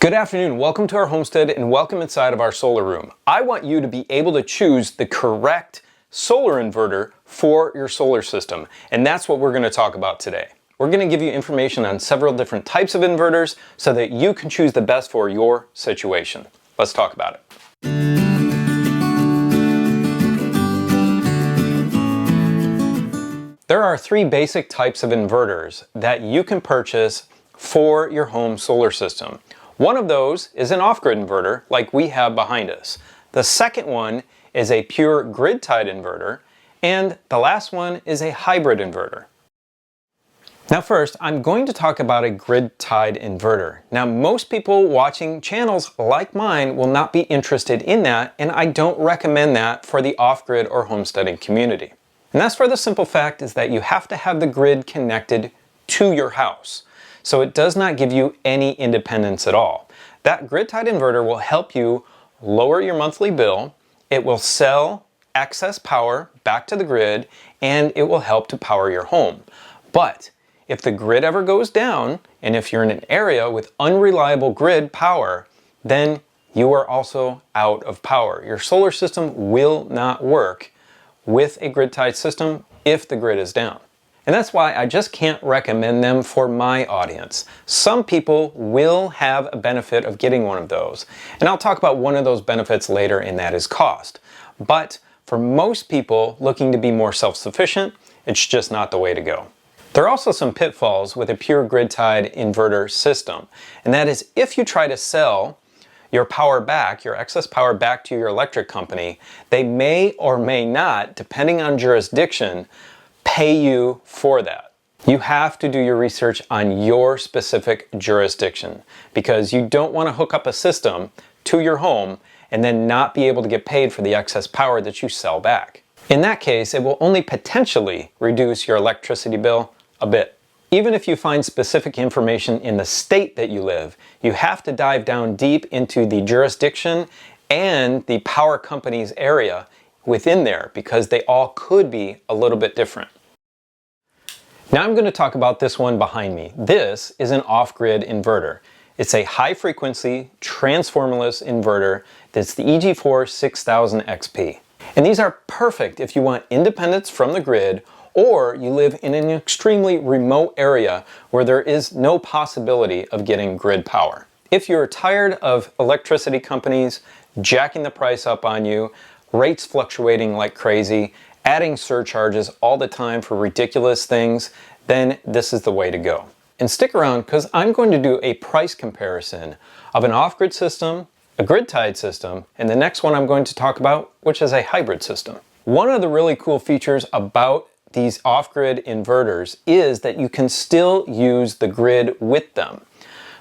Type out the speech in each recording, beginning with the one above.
Good afternoon, welcome to our homestead and welcome inside of our solar room. I want you to be able to choose the correct solar inverter for your solar system, and that's what we're going to talk about today. We're going to give you information on several different types of inverters so that you can choose the best for your situation. Let's talk about it. There are three basic types of inverters that you can purchase for your home solar system. One of those is an off-grid inverter like we have behind us. The second one is a pure grid-tied inverter, and the last one is a hybrid inverter. Now first, I'm going to talk about a grid-tied inverter. Now most people watching channels like mine will not be interested in that, and I don't recommend that for the off-grid or homesteading community. And that's for the simple fact is that you have to have the grid connected to your house. So it does not give you any independence at all. That grid-tied inverter will help you lower your monthly bill, it will sell excess power back to the grid, and it will help to power your home. But if the grid ever goes down, and if you're in an area with unreliable grid power, then you are also out of power. Your solar system will not work with a grid-tied system if the grid is down. And that's why I just can't recommend them for my audience. Some people will have a benefit of getting one of those. And I'll talk about one of those benefits later, and that is cost. But for most people looking to be more self-sufficient, it's just not the way to go. There are also some pitfalls with a pure grid-tied inverter system. And that is if you try to sell your power back, your excess power back to your electric company, they may or may not, depending on jurisdiction, pay you for that. You have to do your research on your specific jurisdiction because you don't want to hook up a system to your home and then not be able to get paid for the excess power that you sell back. In that case, it will only potentially reduce your electricity bill a bit. Even if you find specific information in the state that you live, you have to dive down deep into the jurisdiction and the power company's area within there because they all could be a little bit different. Now I'm going to talk about this one behind me. This is an off-grid inverter. It's a high-frequency transformerless inverter that's the EG4 6000 XP. And these are perfect if you want independence from the grid or you live in an extremely remote area where there is no possibility of getting grid power. If you're tired of electricity companies jacking the price up on you, rates fluctuating like crazy, adding surcharges all the time for ridiculous things, then this is the way to go. And stick around because I'm going to do a price comparison of an off-grid system, a grid-tied system, and the next one I'm going to talk about, which is a hybrid system. One of the really cool features about these off-grid inverters is that you can still use the grid with them.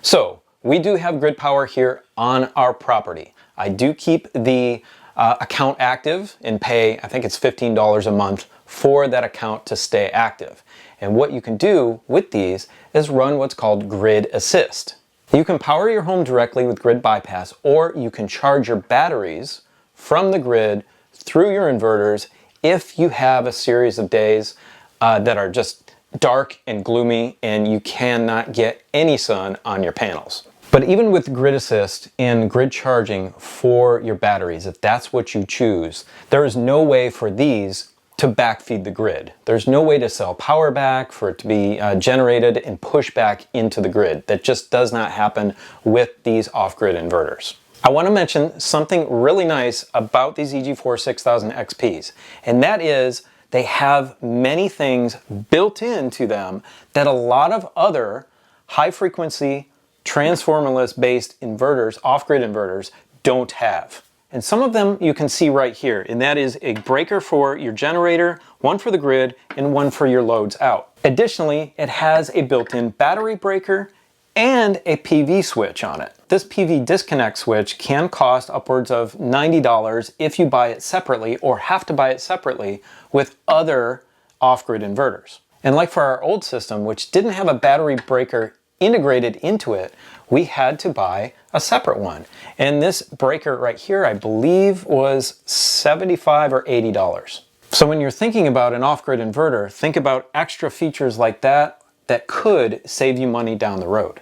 So we do have grid power here on our property. I do keep the account active and pay, I think it's $15 a month for that account to stay active. And what you can do with these is run what's called Grid Assist. You can power your home directly with Grid Bypass, or you can charge your batteries from the grid through your inverters if you have a series of days that are just dark and gloomy and you cannot get any sun on your panels. But even with Grid Assist and grid charging for your batteries, if that's what you choose, there is no way for these to backfeed the grid. There's no way to sell power back, for it to be generated and pushed back into the grid. That just does not happen with these off-grid inverters. I want to mention something really nice about these EG4 6000 XPs, and that is they have many things built into them that a lot of other high-frequency transformerless based inverters, off-grid inverters, don't have. And some of them you can see right here, and that is a breaker for your generator, one for the grid, and one for your loads out. Additionally, it has a built-in battery breaker and a PV switch on it. This PV disconnect switch can cost upwards of $90 if you buy it separately or have to buy it separately with other off-grid inverters. And like for our old system, which didn't have a battery breaker integrated into it, we had to buy a separate one. And this breaker right here, I believe, was $75 or $80. So when you're thinking about an off-grid inverter, think about extra features like that that could save you money down the road.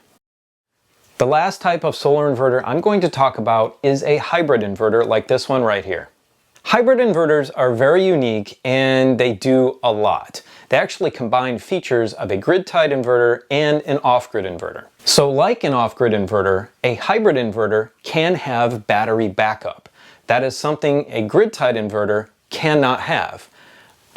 The last type of solar inverter I'm going to talk about is a hybrid inverter like this one right here. Hybrid inverters are very unique and they do a lot. They actually combine features of a grid-tied inverter and an off-grid inverter. So like an off-grid inverter, a hybrid inverter can have battery backup. That is something a grid-tied inverter cannot have.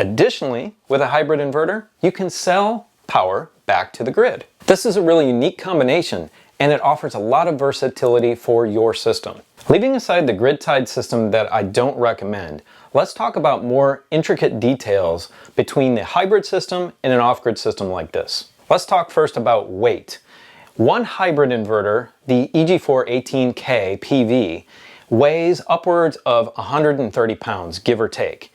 Additionally, with a hybrid inverter, you can sell power back to the grid. This is a really unique combination and it offers a lot of versatility for your system. Leaving aside the grid-tied system that I don't recommend, let's talk about more intricate details between the hybrid system and an off-grid system like this. Let's talk first about weight. One hybrid inverter, the EG4 18K PV, weighs upwards of 130 pounds, give or take.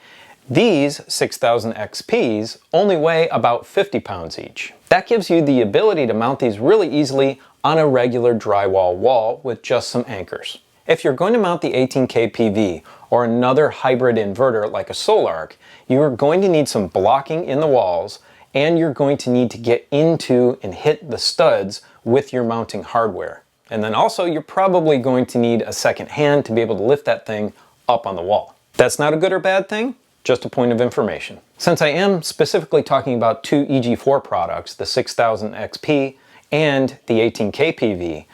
These 6000 XPs only weigh about 50 pounds each. That gives you the ability to mount these really easily on a regular drywall wall with just some anchors. If you're going to mount the 18K PV or another hybrid inverter like a Solarc, you're going to need some blocking in the walls and you're going to need to get into and hit the studs with your mounting hardware. And then also you're probably going to need a second hand to be able to lift that thing up on the wall. That's not a good or bad thing, just a point of information. Since I am specifically talking about two EG4 products, the 6000 XP and the 18K PV,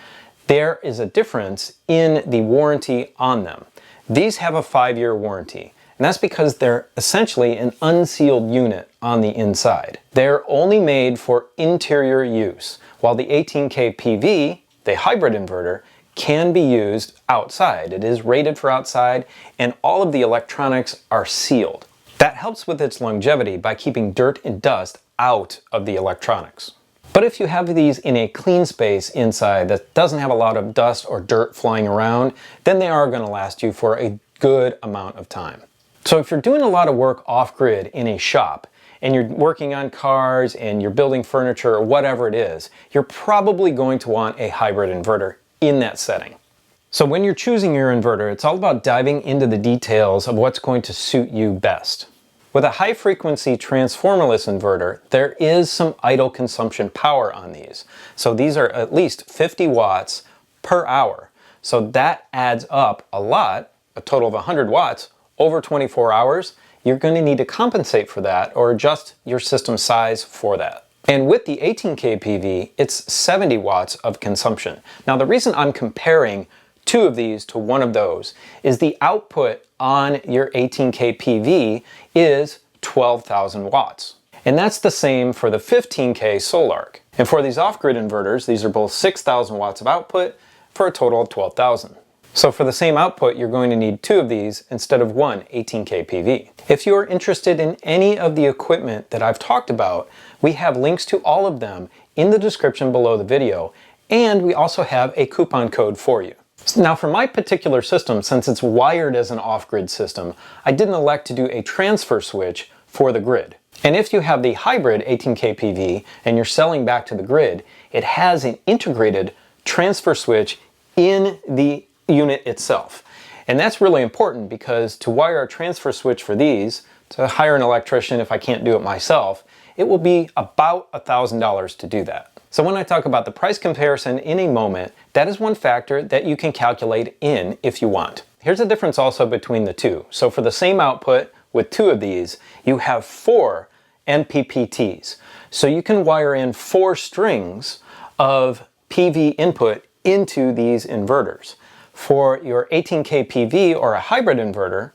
there is a difference in the warranty on them. These have a 5-year warranty, and that's because they're essentially an unsealed unit on the inside. They're only made for interior use, while the 18K PV, the hybrid inverter, can be used outside. It is rated for outside, and all of the electronics are sealed. That helps with its longevity by keeping dirt and dust out of the electronics. But if you have these in a clean space inside that doesn't have a lot of dust or dirt flying around, then they are going to last you for a good amount of time. So if you're doing a lot of work off-grid in a shop, and you're working on cars and you're building furniture or whatever it is, you're probably going to want a hybrid inverter in that setting. So when you're choosing your inverter, it's all about diving into the details of what's going to suit you best. With a high-frequency transformerless inverter, there is some idle consumption power on these. So these are at least 50 watts per hour. So that adds up a lot, a total of 100 watts, over 24 hours. You're going to need to compensate for that or adjust your system size for that. And with the 18K PV, it's 70 watts of consumption. Now the reason I'm comparing two of these to one of those is the output on your 18K PV is 12,000 watts. And that's the same for the 15K Solarc. And for these off-grid inverters, these are both 6,000 watts of output for a total of 12,000. So for the same output, you're going to need two of these instead of one 18K PV. If you're interested in any of the equipment that I've talked about, we have links to all of them in the description below the video, and we also have a coupon code for you. Now for my particular system, since it's wired as an off-grid system, I didn't elect to do a transfer switch for the grid. And if you have the hybrid 18K PV and you're selling back to the grid, it has an integrated transfer switch in the unit itself. And that's really important because to wire a transfer switch for these, to hire an electrician if I can't do it myself, it will be about $1,000 to do that. So when I talk about the price comparison in a moment, that is one factor that you can calculate in if you want. Here's a difference also between the two. So for the same output with two of these, you have 4 MPPTs. So you can wire in 4 strings of PV input into these inverters. For your 18K PV or a hybrid inverter,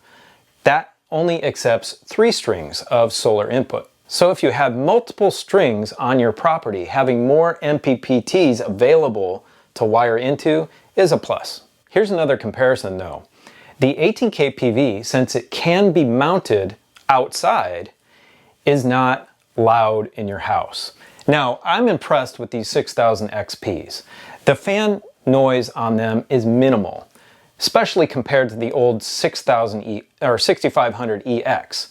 that only accepts 3 strings of solar input. So if you have multiple strings on your property, having more MPPTs available to wire into is a plus. Here's another comparison though. The 18K PV, since it can be mounted outside, is not loud in your house. Now, I'm impressed with these 6000 XPs. The fan noise on them is minimal, especially compared to the old 6000 or 6500 EX.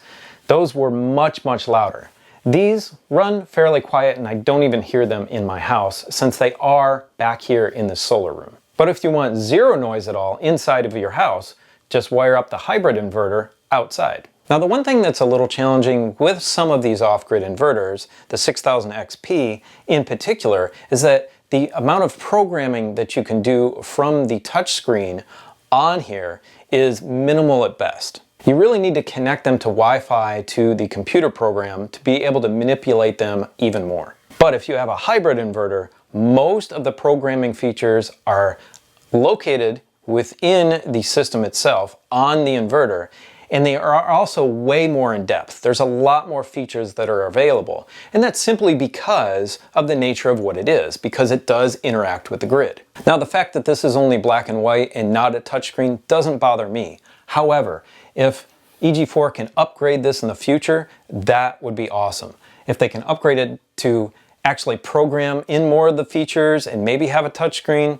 Those were much louder. These run fairly quiet and I don't even hear them in my house since they are back here in the solar room. But if you want zero noise at all inside of your house, just wire up the hybrid inverter outside. Now the one thing that's a little challenging with some of these off-grid inverters, the 6000 XP in particular, is that the amount of programming that you can do from the touchscreen on here is minimal at best. You really need to connect them to Wi-Fi to the computer program to be able to manipulate them even more. But if you have a hybrid inverter, most of the programming features are located within the system itself on the inverter, and they are also way more in depth. There's a lot more features that are available, and that's simply because of the nature of what it is, because it does interact with the grid. Now, the fact that this is only black and white and not a touchscreen doesn't bother me. However, if EG4 can upgrade this in the future, that would be awesome. If they can upgrade it to actually program in more of the features and maybe have a touchscreen,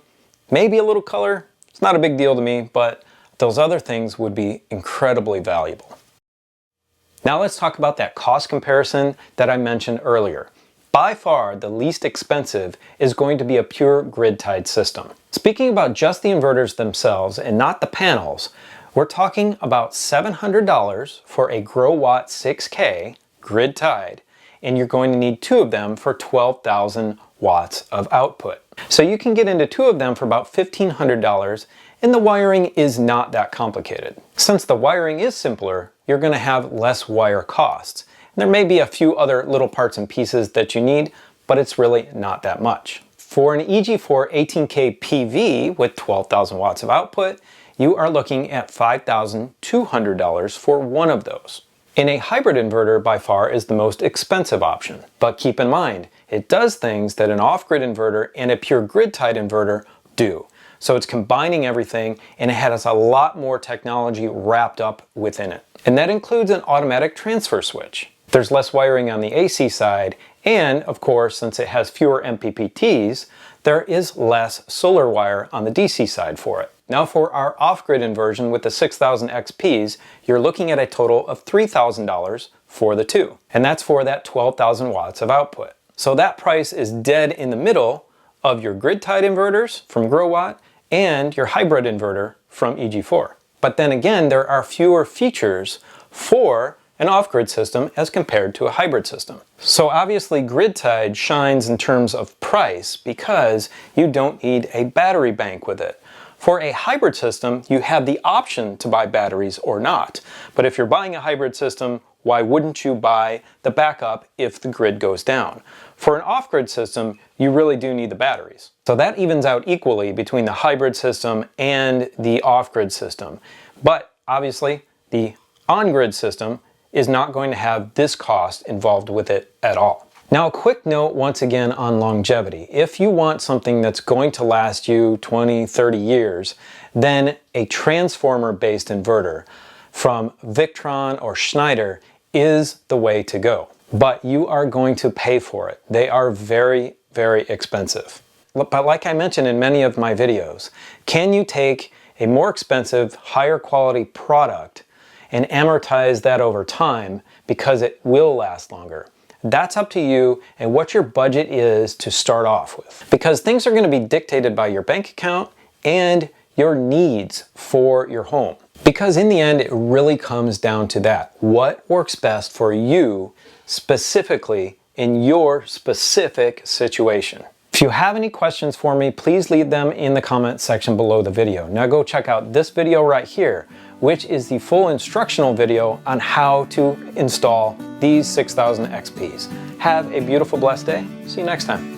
maybe a little color, it's not a big deal to me, but those other things would be incredibly valuable. Now let's talk about that cost comparison that I mentioned earlier. By far, the least expensive is going to be a pure grid-tied system. Speaking about just the inverters themselves and not the panels, we're talking about $700 for a GrowWatt 6K grid-tied, and you're going to need 2 of them for 12,000 watts of output. So you can get into 2 of them for about $1,500, and the wiring is not that complicated. Since the wiring is simpler, you're going to have less wire costs. And there may be a few other little parts and pieces that you need, but it's really not that much. For an EG4 18K PV with 12,000 watts of output, you are looking at $5,200 for one of those. And a hybrid inverter by far is the most expensive option. But keep in mind, it does things that an off-grid inverter and a pure grid-tied inverter do. So it's combining everything, and it has a lot more technology wrapped up within it. And that includes an automatic transfer switch. There's less wiring on the AC side, and of course, since it has fewer MPPTs, there is less solar wire on the DC side for it. Now for our off-grid inversion with the 6000 XPs, you're looking at a total of $3,000 for the 2. And that's for that 12,000 watts of output. So that price is dead in the middle of your grid-tied inverters from GrowWatt and your hybrid inverter from EG4. But then again, there are fewer features for an off-grid system as compared to a hybrid system. So obviously grid-tied shines in terms of price because you don't need a battery bank with it. For a hybrid system, you have the option to buy batteries or not. But if you're buying a hybrid system, why wouldn't you buy the backup if the grid goes down? For an off-grid system, you really do need the batteries. So that evens out equally between the hybrid system and the off-grid system. But obviously, the on-grid system is not going to have this cost involved with it at all. Now a quick note once again on longevity. If you want something that's going to last you 20, 30 years, then a transformer-based inverter from Victron or Schneider is the way to go. But you are going to pay for it. They are very, very expensive. But like I mentioned in many of my videos, can you take a more expensive, higher quality product and amortize that over time because it will last longer? That's up to you and what your budget is to start off with. Because things are going to be dictated by your bank account and your needs for your home. Because in the end, it really comes down to that. What works best for you specifically in your specific situation? If you have any questions for me, please leave them in the comment section below the video. Now go check out this video right here, which is the full instructional video on how to install these 6000 XPs. Have a beautiful, blessed day. See you next time.